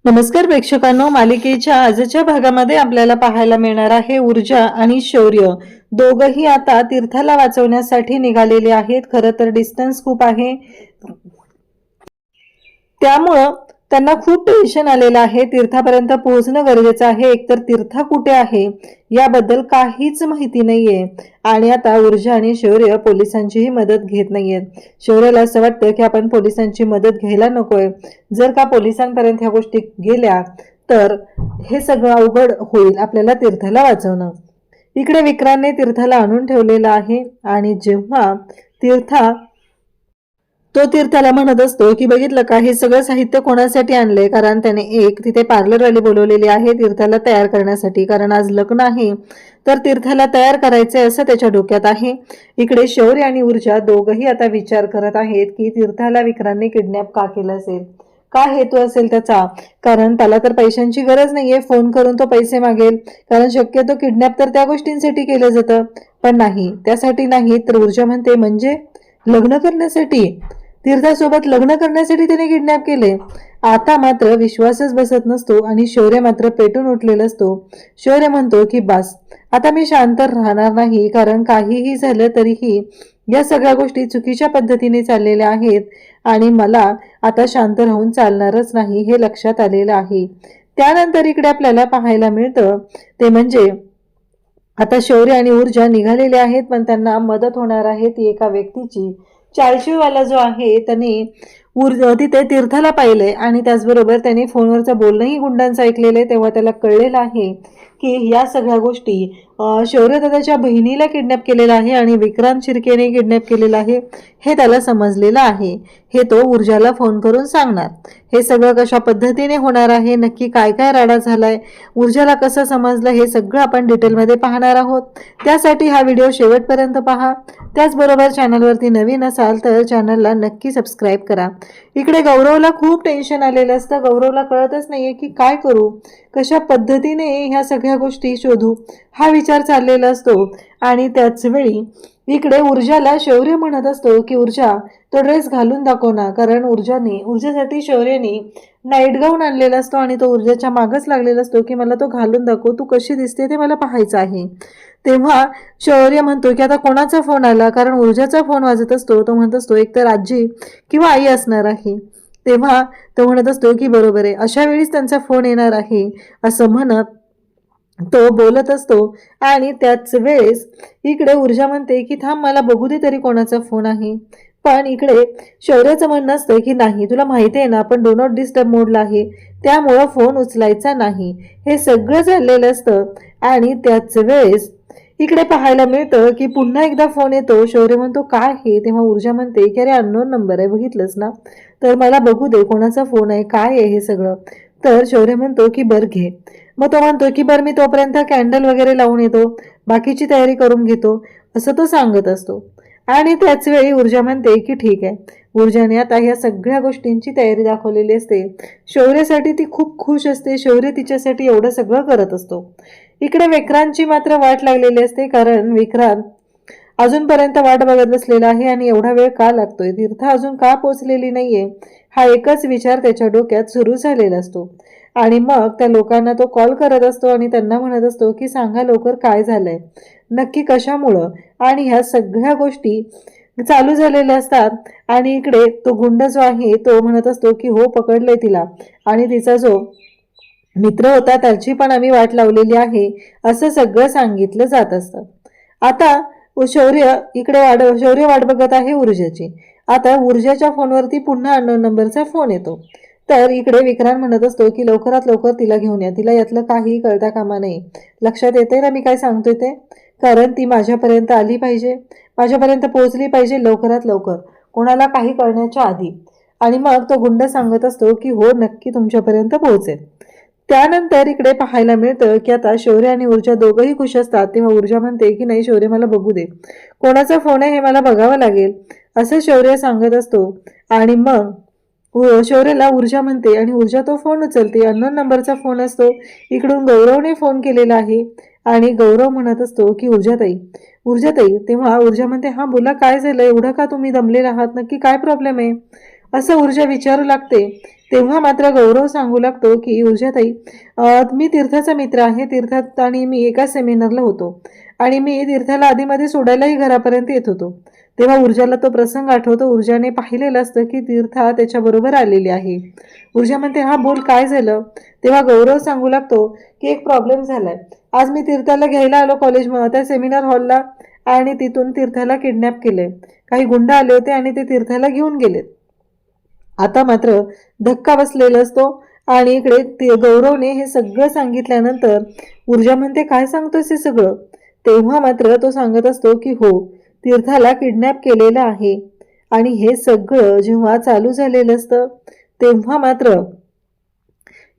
नमस्कार प्रेक्षकांनो, मालिकेच्या आजच्या भागामध्ये आपल्याला पाहायला मिळणार आहे ऊर्जा आणि शौर्य दोघही आता तीर्थाला वाचवण्यासाठी निघालेले आहेत। खरं तर डिस्टन्स खूप आहे, त्यामुळं त्यांना खूप टेन्शन आलेलं आहे। तीर्थापर्यंत पोहोचणं गरजेचं आहे। एकतर तीर्था कुठे आहे याबद्दल काहीच माहिती नाहीये आणि आता ऊर्जा आणि शौर्य पोलिसांचीही मदत घेत नाहीयेत। शौर्याला असं वाटतं की आपण पोलिसांची मदत घ्यायला नकोय, जर का पोलिसांपर्यंत ह्या गोष्टी गेल्या तर हे सगळं अवघड होईल आपल्याला तीर्थाला वाचवणं। इकडे विक्रांतने तीर्थाला आणून ठेवलेलं आहे आणि जेव्हा तीर्थाला म्हणत असतो की बघितलं का, हे सगळं साहित्य कोणासाठी आणलंय, कारण त्याने एक तिथे पार्लरवाली बोलवलेली आहे तीर्थाला तयार करण्यासाठी, कारण आज लग्न आहे तर तीर्थाला तयार करायचंय असं त्याच्या डोक्यात आहे। इकडे शौर्य आणि ऊर्जा दोघही आता विचार करत आहेत की तीर्थाला विक्रांतने किडनॅप का केलं असेल, काय हेतू असेल त्याचा, कारण त्याला तर पैशांची गरज नाहीये, फोन करून तो पैसे मागेल, कारण शक्यतो किडनॅप तर त्या गोष्टींसाठी केलं जातं, पण नाही त्यासाठी नाही तर ऊर्जा म्हणते म्हणजे लग्न करण्यासाठी, तीर्थासोबत लग्न करण्यासाठी त्याने किडनॅप केले। आता मात्र विश्वासच बसत नसतो आणि शौर्य मात्र पेटून उठलेला असतो। शौर्य म्हणतो की बस आता मी शांत राहणार नाही, कारण काहीही झालं तरीही या सगळ्या गोष्टी चुकीच्या पद्धतीने चाललेल्या आहेत आणि मला आता शांत राहून चालणारच नाही हे लक्षात आलेलं आहे। त्यानंतर इकडे आपल्याला पाहायला मिळतं ते म्हणजे आता शौर्य आणि ऊर्जा निघालेले आहेत, पण त्यांना मदत होणार आहे ती एका व्यक्तीची। 40 वाला जो आहे त्याने तिथे तीर्थाला पाहिलंय आणि त्याचबरोबर त्याने फोनवरचं बोलणंही गुंडांचं ऐकलेलं आहे। तेव्हा त्याला कळलेलं आहे की या सगळ्या गोष्टी शौर्य दादाच्या बहिणीला किडनॅप केलेला आहे आणि विक्रांत शिर्केने किडनॅप केलेलं आहे हे त्याला समजलेलं आहे। हे तो ऊर्जाला फोन करून सांगणार। हे सगळं कशा पद्धतीने होणार आहे, नक्की काय काय राडा झालाय, ऊर्जाला कसं समजलं, हे सगळं आपण डिटेलमध्ये पाहणार आहोत। त्यासाठी हा व्हिडिओ शेवटपर्यंत पहा। त्याचबरोबर चॅनलवरती नवीन असाल तर चॅनलला नक्की सबस्क्राईब करा। इकडे गौरवला खूप टेन्शन आलेलं असतं। गौरवला कळतच नाहीये की काय करू, कशा पद्धतीने ह्या सगळ्या गोष्टी शोधू हा विचार चाललेला असतो। आणि त्याच वेळी इकडे ऊर्जाला शौर्य म्हणत असतो की ऊर्जा तो ड्रेस घालून दाखव ना, कारण ऊर्जासाठी शौर्यने नाईट गाऊन आणलेला असतो आणि तो ऊर्जाच्या मागच लागलेला असतो की मला तो घालून दाखव, तू कशी दिसते ते मला पाहायचं आहे। तेव्हा शौर्य म्हणतो की आता कोणाचा फोन आला, कारण ऊर्जाचा फोन वाजत असतो। तो म्हणत असतो एक तर आजी किंवा आई असणार आहे। तेव्हा तो म्हणत असतो की बरोबर आहे, अशा वेळीच त्यांचा फोन येणार आहे असं म्हणत तो बोलत असतो। आणि त्याच वेळेस इकडे ऊर्जा म्हणते की थांब मला बघू दे तरी कोणाचा फोन आहे, पण इकडे शौर्याचं म्हणणं असतं की नाही, तुला माहिती आहे ना आपण डो नॉट डिस्टर्ब मोडला आहे, त्यामुळं फोन उचलायचा नाही। हे सगळं झालेलं असतं आणि त्याच वेळेस इकडे पाहायला मिळतं की पुन्हा एकदा फोन येतो। शौर्य म्हणतो काय आहे, तेव्हा ऊर्जा म्हणते की अरे अननोन नंबर आहे, बघितलंस ना, तर मला बघू दे कोणाचा फोन आहे, काय आहे हे सगळं। तर शौर्य म्हणतो की बर घे। मग तो म्हणतो की बर मी तोपर्यंत कॅन्डल वगैरे लावून येतो, बाकीची तयारी करून घेतो असं तो सांगत असतो। आणि त्याच वेळी ऊर्जा म्हणते की ठीक आहे। ऊर्जाने आता या सगळ्या गोष्टींची तयारी दाखवलेली असते। शौर्यासाठी ती खूप खुश असते, शौर्य तिच्यासाठी एवढं सगळं करत असतो। इकडे विक्रांतची मात्र वाट लागलेली असते, कारण विक्रांत अजूनपर्यंत वाट बघत बसलेला आहे आणि एवढा वेळ का लागतोय, तीर्था अजून का पोहोचलेली नाहीये, हा एकच विचार त्याच्या डोक्यात सुरू झालेला असतो। आणि मग त्या लोकांना तो कॉल करत असतो आणि त्यांना म्हणत असतो की सांगा लवकर काय झालंय, नक्की कशामुळं, आणि ह्या सगळ्या गोष्टी चालू झालेल्या असतात। आणि इकडे तो गुंड जो आहे तो म्हणत असतो की हो पकडलंय तिला, आणि तिचा जो मित्र होता त्याची पण आम्ही वाट लावलेली आहे असं सगळं सांगितलं जात असतं। आता शौर्य वाट बघत आहे ऊर्जाची। आता ऊर्जाच्या फोनवरती पुन्हा अननोन नंबरचा फोन येतो। तर इकडे विक्रांत म्हणत असतो की लवकरात लवकर तिला घेऊन या, तिला यातलं काही कळता कामा नये। लक्षात येते ना मी काय सांगतोय ते, कारण ती माझ्यापर्यंत आली पाहिजे, माझ्यापर्यंत पोहोचली पाहिजे लवकरात लवकर, कोणाला काही कळण्याच्या आधी। आणि मग तो गुंड सांगत असतो की हो नक्की तुमच्यापर्यंत पोहोचेल। त्यानंतर इकडे पाहायला मिळतं की आता शौर्य आणि ऊर्जा दोघंही खुश असतात। तेव्हा ऊर्जा म्हणते की नाही शौर्य मला बघू दे, कोणाचा फोन आहे हे मला बघावं लागेल असं शौर्य सांगत असतो। आणि मग शौर्यला ऊर्जा म्हणते आणि ऊर्जा तो फोन उचलते, अननोन नंबरचा फोन असतो। इकडून गौरवने फोन केलेला आहे आणि गौरव म्हणत असतो की ऊर्जाताई। तेव्हा ऊर्जा म्हणते हा बोला काय झालं, एवढं का तुम्ही दमलेला आहात, नक्की काय प्रॉब्लेम आहे। असं ऊर्जा विचारू लागते. तेव्हा मात्र गौरव सांगू लागतो की ऊर्जाताई, मी तीर्थाचा मित्र आहे. तीर्थात आणि मी एका सेमिनारला होतो आणि मी तीर्थाला आधीमध्ये सोडायलाही घरापर्यंत येत होतो. तेव्हा ऊर्जाला तो प्रसंग आठवतो. ऊर्जाने पाहिलेलं असतं की तीर्था त्याच्याबरोबर आलेली आहे. ऊर्जा म्हणते, हा बोल, काय झालं? तेव्हा गौरव सांगू लागतो की एक प्रॉब्लेम झालाय. आज मी तीर्थाला घ्यायला आलो कॉलेजमध्ये त्या सेमिनार हॉलला आणि तिथून तीर्थाला किडनॅप केले. काही गुंड आले होते आणि ते तीर्थाला घेऊन गेलेत. आता मात्र धक्का बसलेला असतो आणि इकडे गौरवने हे सगळं सांगितल्यानंतर ऊर्जा म्हणते, काय सांगतोस हे सगळं? तेव्हा मात्र तो सांगत असतो की हो, तीर्थाला किडनॅप केलेलं आहे. आणि हे सगळं जेव्हा चालू झालेलं असतं तेव्हा मात्र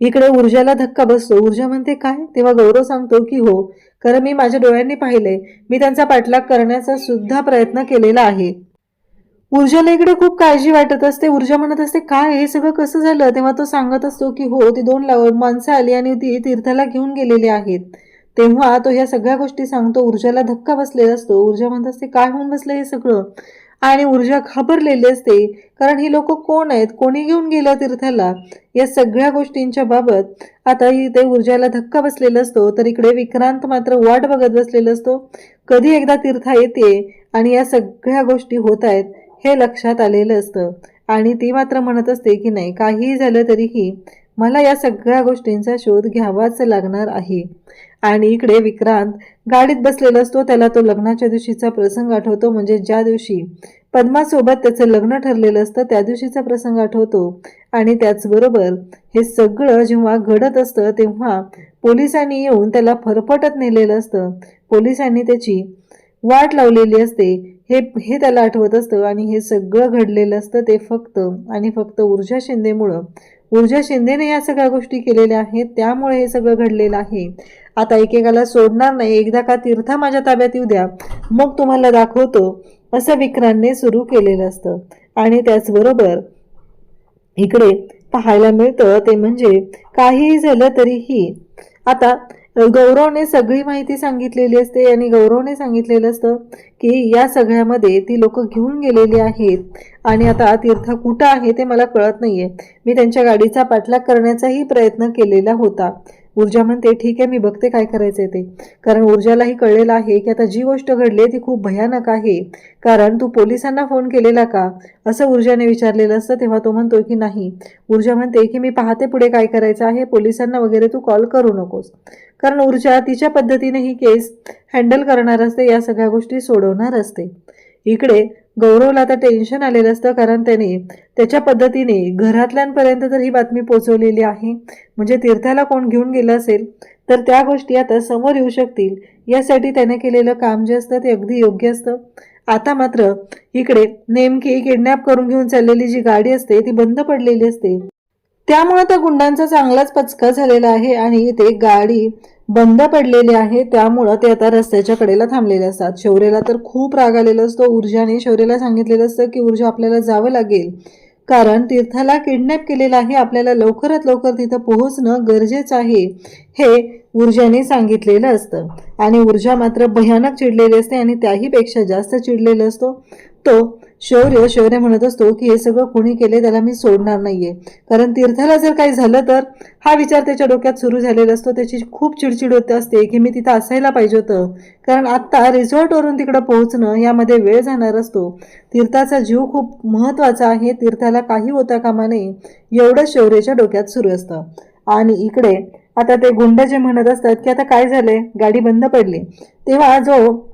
इकडे ऊर्जाला धक्का बसतो. ऊर्जा म्हणते, काय? तेव्हा गौरव सांगतो की हो, कारण मी माझ्या डोळ्यांनी पाहिलंय. मी त्यांचा पाठलाग करण्याचा सुद्धा प्रयत्न केलेला आहे. ऊर्जाला इकडे खूप काळजी वाटत असते. ऊर्जा म्हणत असते, काय हे सगळं कसं झालं? तेव्हा तो सांगत असतो की हो, ती 2 माणसं आली आणि ती तीर्थाला घेऊन गेलेली आहेत. तेव्हा तो ह्या सगळ्या गोष्टी सांगतो. ऊर्जाला धक्का बसलेला असतो. ऊर्जा म्हणत असते, काय होऊन बसलं हे सगळं? आणि ऊर्जा घाबरलेली असते, कारण ही लोक कोण आहेत, कोणी घेऊन गेलं तीर्थाला, या सगळ्या गोष्टींच्या बाबत आता इथे ऊर्जाला धक्का बसलेला असतो. तर इकडे विक्रांत मात्र वाट बघत बसलेला असतो, कधी एकदा तीर्था येते आणि या सगळ्या गोष्टी होत आहेत हे लक्षात आलेलं असतं. आणि ती मात्र म्हणत असते की नाही, काहीही झालं तरीही मला या सगळ्या गोष्टींचा शोध घ्यावाच लागणार आहे. आणि इकडे विक्रांत गाडीत बसलेला असतो. त्याला तो लग्नाच्या दिवशीचा प्रसंग आठवतो, म्हणजे ज्या दिवशी पद्मासोबत त्याचं लग्न ठरलेलं असतं त्या दिवशीचा प्रसंग आठवतो. आणि त्याचबरोबर हे सगळं जेव्हा घडत असतं तेव्हा पोलिसांनी येऊन त्याला फरफटत नेलेलं असतं. पोलिसांनी त्याची वाट लावलेली असते हे हे त्याला आठवत असतं. आणि हे सगळं घडलेलं असतं ते फक्त आणि फक्त ऊर्जा शिंदेमुळं. ऊर्जा शिंदेने या सगळ्या गोष्टी केलेल्या आहेत, त्यामुळे हे सगळं घडलेलं आहे. आता एकेकाला सोडणार नाही, एकदा का तीर्था माझ्या ताब्यात येऊ द्या, मग तुम्हाला दाखवतो, असं विक्रांतने सुरू केलेलं असतं. आणि त्याचबरोबर इकडे पाहायला मिळतं ते म्हणजे काहीही झालं तरीही आता गौरवने सगळी माहिती सांगितलेली असते आणि गौरवने सांगितलेलं असतं की या सगळ्यामध्ये ती लोक घेऊन गेलेली आहेत आणि आता तीर्था कुठं आहे ते मला कळत नाहीये. मी त्यांच्या गाडीचा पाठलाग करण्याचाही प्रयत्न केलेला होता. ऊर्जा म्हणते, ठीक आहे, मी बघते काय करायचंय ते. कारण ऊर्जालाही कळलेलं आहे की आता जी गोष्ट घडली ती खूप भयानक आहे. कारण तू पोलिसांना फोन केलेला का, असं ऊर्जाने विचारलेलं असतं. तेव्हा तो म्हणतो की नाही. ऊर्जा म्हणते की मी पाहते पुढे काय करायचं आहे, पोलिसांना वगैरे तू कॉल करू नकोस. कारण ऊर्जा तिच्या पद्धतीने ही केस हँडल करणार असते, या सगळ्या गोष्टी सोडवणार असते. इकडे गौरवला आता टेन्शन आलेलं असतं, कारण त्याने त्याच्या पद्धतीने घरातल्यांपर्यंत तर ही बातमी पोहोचवलेली आहे. म्हणजे तीर्थाला कोण घेऊन गेलं असेल तर त्या गोष्टी आता समोर येऊ शकतील, यासाठी त्याने केलेलं काम जे असतं ते अगदी योग्य असतं. आता मात्र इकडे नेमकी किडनॅप करून घेऊन चाललेली जी गाडी असते ती बंद पडलेली असते. त्यामुळे त्या गुंडांचा चांगलाच पचका झालेला आहे आणि ते गाडी बंद पडलेली आहे. त्यामुळं ते आता रस्त्याच्या कडेला थांबलेले असतात. शौर्यला तर खूप राग आलेला असतो. ऊर्जाने शौर्यला सांगितलेलं असतं की ऊर्जा, आपल्याला जावं लागेल, कारण तीर्थाला किडनॅप केलेलं आहे, आपल्याला लवकरात लवकर तिथं पोहोचणं गरजेचं आहे, हे ऊर्जाने सांगितलेलं असतं. आणि ऊर्जा मात्र भयानक चिडलेली असते आणि त्याही पेक्षा जास्त चिडलेलं असतो तो शौर्य म्हणत असतो की हे सगळं कोणी केले त्याला मी सोडणार नाहीये. कारण तीर्थाला जर काही झालं तर हा विचार त्याच्या डोक्यात सुरू झालेला असतो. त्याची खूप चिडचिड होत असते की मी तिथं असायला पाहिजे होतं, कारण आत्ता रिसॉर्टवरून तिकडं पोहोचणं यामध्ये वेळ जाणार असतो. तीर्थाचा जीव खूप महत्त्वाचा आहे, तीर्थाला काही होता कामा नये, एवढं शौर्याच्या डोक्यात सुरू असतं. आणि इकडे आता ते गुंड जे म्हणत असतात की आता काय झालंय, गाडी बंद पडली, तेव्हा जो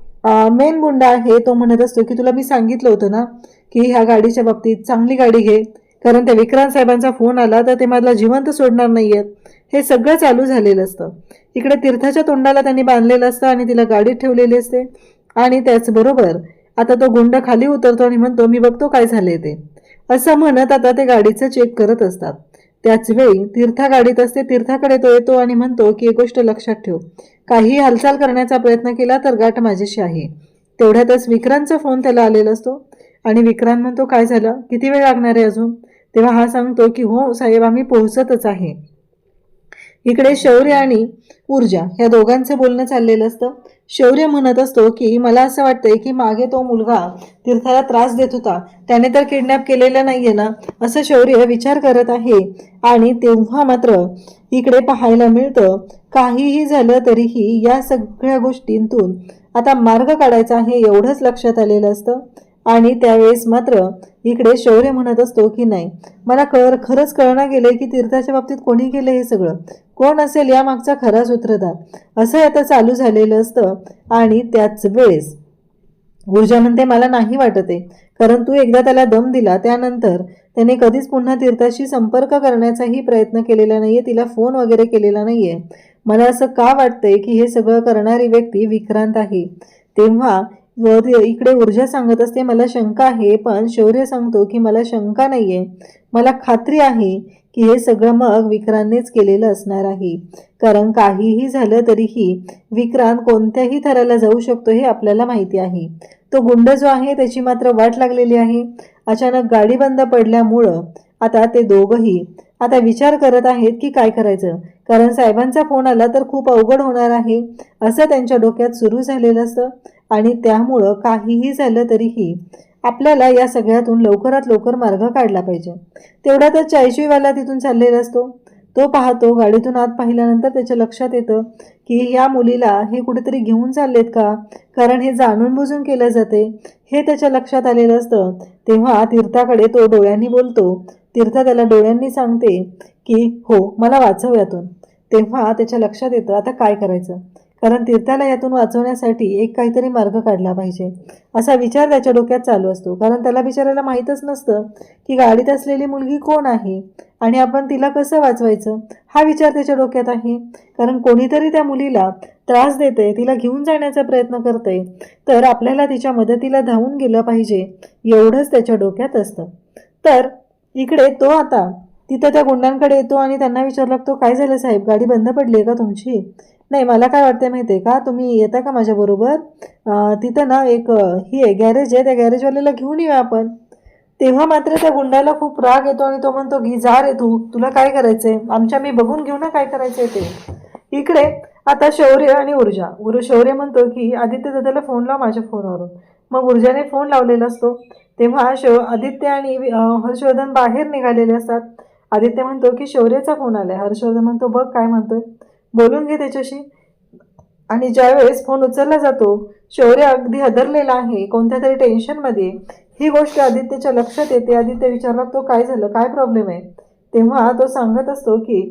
मेन गुंडा आहे तो म्हणत असतो की तुला मी सांगितलं होतं ना की ह्या गाडीच्या बाबतीत चांगली गाडी घे, कारण त्या विक्रांत साहेबांचा फोन आला तर ते मला जिवंत सोडणार नाहीयेत. हे सगळं चालू झालेलं असतं. इकडे तीर्थाच्या तोंडाला त्यांनी बांधलेलं असतं आणि तिला गाडीत ठेवलेली असते. आणि त्याचबरोबर आता तो गुंड खाली उतरतो आणि म्हणतो, मी बघतो काय झाले ते, असं म्हणत आता ते गाडीचं चेक करत असतात. त्याच वेळी तीर्था गाडीत असते. तीर्थाकडे तो येतो आणि म्हणतो की एक गोष्ट लक्षात ठेव, काही हालचाल करण्याचा प्रयत्न केला तर गाठ माझ्याशी आहे. तेवढ्यातच विक्रांतचा फोन त्याला आलेला असतो आणि विक्रांत म्हणतो, काय झालं, किती वेळ लागणार आहे अजून? तेव्हा हा सांगतो की हो साहेब, आम्ही पोहोचतच आहे. इकडे शौर्य आणि ऊर्जा या दोघांचं बोलणं चाललेलं असतं. शौर्य म्हणत असतो की मला असं वाटतंय की मागे तो मुलगा तीर्थाला त्रास देत होता, त्याने तर किडनॅप केलेलं नाहीये ना, असं शौर्य विचार करत आहे. आणि तेव्हा मात्र इकडे पाहायला मिळतं काहीही झालं तरीही या सगळ्या गोष्टींतून आता मार्ग काढायचा आहे एवढंच लक्षात आलेलं असतं. आणि त्यावेळेस मात्र इकडे शौर्य म्हणत असतो की नाही, मला खरंच कळना गेलंय की तीर्थाच्या बाबतीत कोणी केलं हे सगळं, कोण असेल या मागचा खरा सूत्रधार, असं आता चालू झालेलं असतं. आणि त्याच वेळेस ऊर्जा म्हणते मला नाही वाटत आहे, कारण तू एकदा त्याला दम दिला त्यानंतर त्याने कधीच पुन्हा तीर्थाशी संपर्क करण्याचाही प्रयत्न केलेला नाहीये, तिला फोन वगैरे केलेला नाहीये. मला असं का वाटतंय की हे सगळं करणारी व्यक्ती विक्रांत आहे. तेव्हा इकडे ऊर्जा सांगत असते मला शंका आहे, पण शौर्य सांगतो की मला शंका नाहीये, मला खात्री आहे की हे सगळं मग विक्रांतनेच केलेलं असणार आहे. कारण काहीही झालं तरीही विक्रांत कोणत्याही थराला जाऊ शकतो हे आपल्याला माहिती आहे. तो गुंड जो आहे त्याची मात्र वाट लागलेली आहे. अचानक गाडी बंद पडल्यामुळं आता ते दोघंही आता विचार करत आहेत की काय करायचं, कारण साहेबांचा फोन आला तर खूप अवघड होणार आहे असं त्यांच्या डोक्यात सुरू झालेलं असतं. आणि त्यामुळं काहीही झालं तरीही आपल्याला या सगळ्यातून लवकरात लवकर मार्ग काढला पाहिजे. तेवढ्यातच चायशीवाला तिथून चाललेला असतो. तो पाहतो, गाडीतून आत पाहिल्यानंतर त्याच्या लक्षात येतं की या मुलीला हे कुठेतरी घेऊन चाललेत का, कारण हे जाणून बुजून केलं जाते हे त्याच्या लक्षात आलेलं असतं. तेव्हा तीर्थाकडे तो डोळ्यांनी बोलतो. तीर्थ त्याला डोळ्यांनी सांगते की हो मला वाचव यातून. तेव्हा त्याच्या लक्षात येतं आता काय करायचं, कारण तीर्थाला यातून वाचवण्यासाठी एक काहीतरी मार्ग काढला पाहिजे असा विचार त्याच्या डोक्यात चालू असतो. कारण त्याला बिचारायला माहीतच नसतं की गाडीत असलेली मुलगी कोण आहे आणि आपण तिला कसं वाचवायचं हा विचार त्याच्या डोक्यात आहे. कारण कोणीतरी त्या मुलीला त्रास देते, तिला घेऊन जाण्याचा प्रयत्न करते, तर आपल्याला तिच्या मदतीला धावून गेलं पाहिजे एवढंच त्याच्या डोक्यात असतं. तर इकडे तो आता तिथं त्या गुंडांकडे येतो आणि त्यांना विचारू लागतो काय झालं साहेब, गाडी बंद पडली आहे का तुमची? नाही, मला काय वाटतं माहिती आहे का, तुम्ही येता का माझ्याबरोबर, तिथं ना एक ही आहे गॅरेज आहे, त्या गॅरेजवाल्याला घेऊन येऊया आपण. तेव्हा मात्र त्या गुंडाला खूप राग येतो आणि तो म्हणतो घी जा रे तू, तुला काय करायचंय, मी बघून घेऊ ना काय करायचंय ते. इकडे आता शौर्य आणि ऊर्जा, शौर्य म्हणतो की आदित्य दादाला फोन लाव माझ्या फोनवरून. मग ऊर्जाने फोन लावलेला असतो. तेव्हा आदित्य आणि हर्षवर्धन बाहेर निघालेले असतात. आदित्य म्हणतो की शौर्याचा फोन आलाय. हर्षवर्धन म्हणतो बघ काय म्हणतोय, बोलून घे त्याच्याशी. आणि ज्यावेळेस फोन उचलला जातो, शौर्य अगदी हदरलेला आहे, कोणत्या तरी टेन्शनमध्ये. ही गोष्ट आदित्यच्या लक्षात येते. आदित्य विचारला तो काय झालं, काय प्रॉब्लेम आहे. तेव्हा तो सांगत असतो की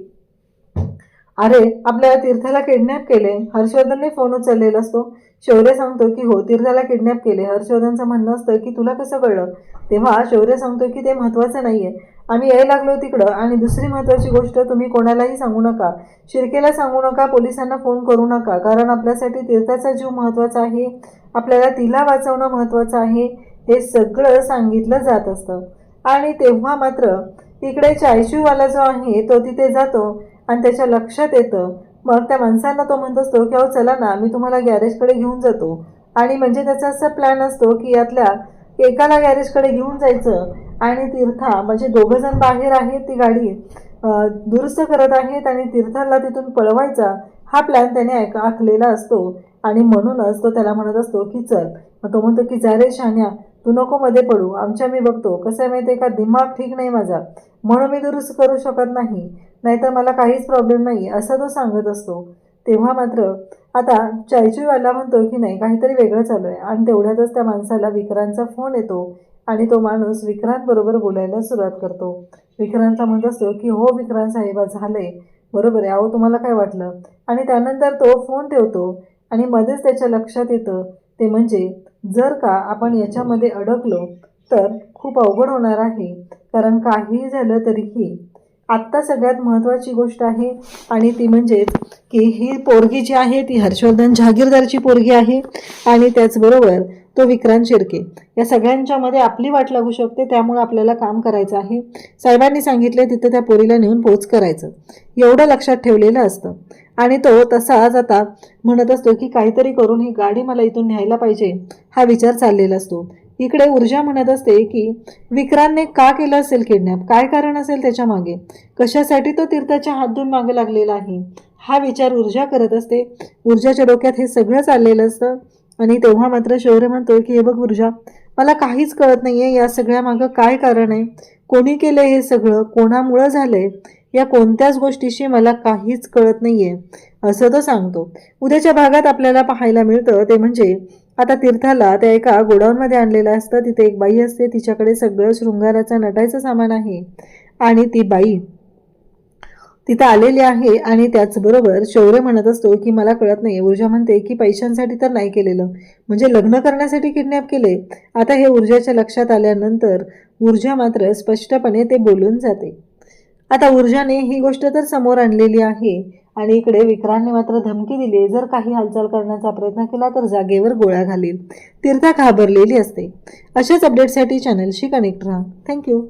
अरे आपल्या तीर्थाला किडनॅप केले. हर्षवर्धनने फोन उचललेला असतो. शौर्य सांगतो की हो तीर्थाला किडनॅप केले. हर्षवर्धनचं म्हणणं असतं की तुला कसं कळलं. तेव्हा शौर्य सांगतो की ते महत्त्वाचं नाहीये, आम्ही यायला लागलो तिकडं. आणि दुसरी महत्त्वाची गोष्ट, तुम्ही कोणालाही सांगू नका, शिर्केला सांगू नका, पोलिसांना फोन करू नका, कारण आपल्यासाठी तीर्थाचा जीव महत्त्वाचा आहे, आपल्याला तिला वाचवणं महत्त्वाचं आहे, हे सगळं सांगितलं जात असतं. आणि तेव्हा मात्र इकडे चायशूवाला जो आहे तो तिथे जातो आणि त्याच्या लक्षात येतं. मग त्या माणसांना तो म्हणत असतो की अहो चला ना, मी तुम्हाला गॅरेजकडे घेऊन जातो. आणि म्हणजे त्याचा असा प्लॅन असतो की यातल्या एकाला गॅरेजकडे घेऊन जायचं आणि तीर्था म्हणजे दोघं जण बाहेर आहेत, ती गाडी दुरुस्त करत आहेत आणि तीर्थाला तिथून पळवायचा हा प्लॅन त्याने आखलेला असतो. आणि म्हणूनच तो त्याला म्हणत असतो की चल. मग तो म्हणतो की जा रे शान्या, तू नको मध्ये पडू, आमच्या मी बघतो. कसं आहे माहिती आहे का, दिमाग ठीक नाही माझा, म्हणून मी दुरुस्त करू शकत नाही, नाहीतर मला काहीच प्रॉब्लेम नाही असं तो सांगत असतो. तेव्हा मात्र आता चायचूवाला म्हणतो की नाही काहीतरी वेगळं चालू आहे. आणि तेवढ्यातच त्या माणसाला विक्रांतचा फोन येतो आणि तो माणूस विक्रांत बरोबर बोलायला सुरुवात करतो. विक्रांतला म्हणत असतो की हो विक्रांत साहेबा झालंय बरोबर आहे, अहो तुम्हाला काय वाटलं. आणि त्यानंतर तो फोन ठेवतो आणि मध्येच त्याच्या लक्षात येतं ते म्हणजे जर का आपण याच्यामध्ये अडकलो तर खूप अवघड होणार आहे. कारण काहीही झालं तरीही आत्ता सगळ्यात महत्त्वाची गोष्ट आहे आणि ती म्हणजेच की ही पोरगी जी आहे ती हर्षवर्धन जहागीरदारची पोरगी आहे आणि त्याचबरोबर तो विक्रांत शिर्के, या सगळ्यांच्यामध्ये आपली वाट लागू शकते. त्यामुळे आपल्याला काम करायचं आहे. साहेबांनी सांगितले तिथं त्या पोरीला नेऊन पोच करायचं, एवढं लक्षात ठेवलेलं असतं. आणि तो तसाच आता म्हणत असतो की काहीतरी करून ही गाडी मला इथून न्यायला पाहिजे हा विचार चाललेला असतो. इकडे ऊर्जा म्हणत असते की विक्रांतने का केलं असेल किडनॅप, काय कारण असेल त्याच्या मागे, कशासाठी तो तीर्थाच्या हात धुवून मागे लागलेला आहे, हा विचार ऊर्जा करत असते. ऊर्जाच्या डोक्यात हे सगळं चाललेलं असतं. आणि तेव्हा मात्र शौर्य म्हणतोय की हे बघ ऊर्जा, मला काहीच कळत नाहीये या सगळ्या मागं काय कारण आहे, कोणी केलंय हे सगळं, कोणामुळं झालंय, या कोणत्याच गोष्टीशी मला काहीच कळत नाहीये, असं तो सांगतो. उद्याच्या भागात आपल्याला पाहायला मिळतं ते म्हणजे आता तीर्थाला त्या एका गोडाऊनमध्ये आणलेलं असतं. तिथे एक बाई असते, तिच्याकडे सगळं शृंगाराचं नटायचं सामान आहे आणि ती बाई तिथं आलेली आहे. आणि त्याचबरोबर शौर्य म्हणत असतो की मला कळत नाही. ऊर्जा म्हणते की पैशांसाठी तर नाही केलेलं, म्हणजे लग्न करण्यासाठी किडनॅप केले. आता हे ऊर्जाच्या लक्षात आल्यानंतर ऊर्जा मात्र स्पष्टपणे ते बोलून जाते. आता ऊर्जाने ही गोष्ट तर समोर आणलेली आहे आणि इकडे विक्रांतने मात्र धमकी दिली, जर काही हालचाल करण्याचा प्रयत्न केला तर जागेवर गोळ्या घालील. तीर्था घाबरलेली असते. अशाच अपडेटसाठी चॅनलशी कनेक्ट राहा. थँक्यू.